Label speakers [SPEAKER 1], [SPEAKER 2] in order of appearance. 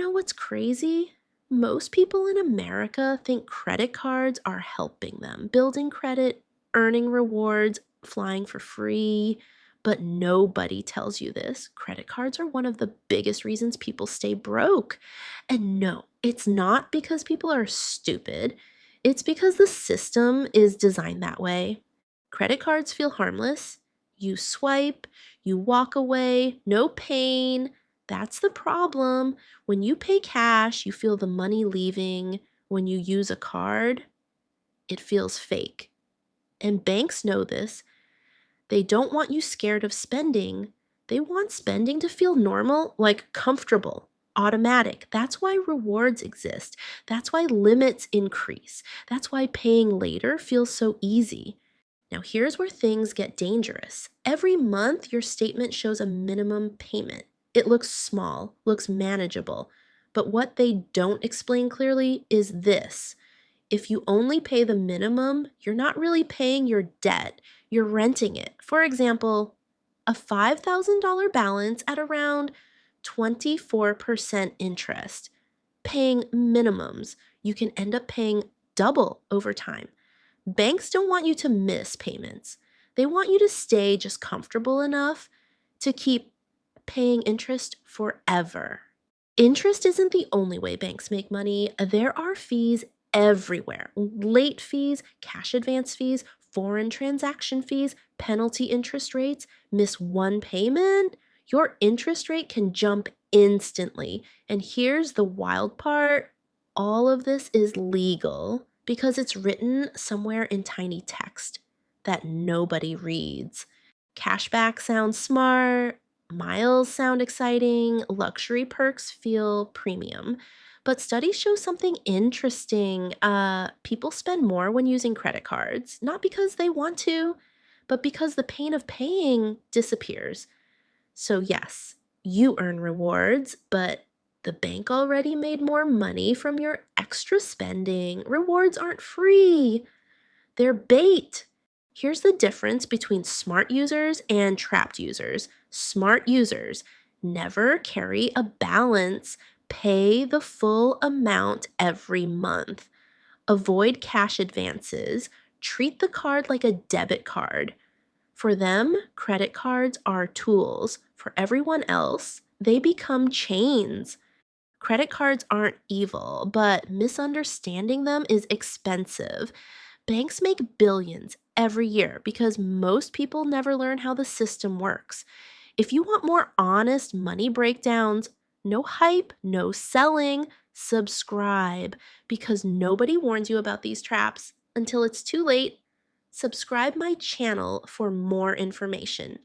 [SPEAKER 1] know what's crazy? Most people in America think credit cards are helping them, building credit, earning rewards, flying for free. But nobody tells you this. Credit cards are one of the biggest reasons people stay broke. And no, it's not because people are stupid, it's because the system is designed that way. Credit cards feel harmless. You swipe, you walk away, no pain. That's the problem. When you pay cash, you feel the money leaving. When you use a card, it feels fake. And banks know this. They don't want you scared of spending. They want spending to feel normal, like comfortable, automatic. That's why rewards exist. That's why limits increase. That's why paying later feels so easy. Now, here's where things get dangerous. Every month, your statement shows a minimum payment. It looks small, looks manageable. But what they don't explain clearly is this: if you only pay the minimum, you're not really paying your debt, you're renting it. For example, a $5,000 balance at around 24% interest. Paying minimums, you can end up paying double over time. Banks don't want you to miss payments. They want you to stay just comfortable enough to keep paying interest forever. Interest isn't the only way banks make money. There are fees everywhere: late fees, cash advance fees, foreign transaction fees, penalty interest rates. Miss one payment, your interest rate can jump instantly. And here's the wild part: all of this is legal because it's written somewhere in tiny text that nobody reads. Cashback sounds smart, miles sound exciting, luxury perks feel premium. But studies show something interesting. People spend more when using credit cards, not because they want to, but because the pain of paying disappears. So, yes, you earn rewards, but the bank already made more money from your extra spending. Rewards aren't free, they're bait. Here's the difference between smart users and trapped users. Smart users never carry a balance, pay the full amount every month, avoid cash advances, treat the card like a debit card. For them, credit cards are tools. For everyone else, they become chains. Credit cards aren't evil, but misunderstanding them is expensive. Banks make billions every year because most people never learn how the system works. If you want more honest money breakdowns, no hype, no selling, subscribe, because nobody warns you about these traps until it's too late. Subscribe my channel for more information.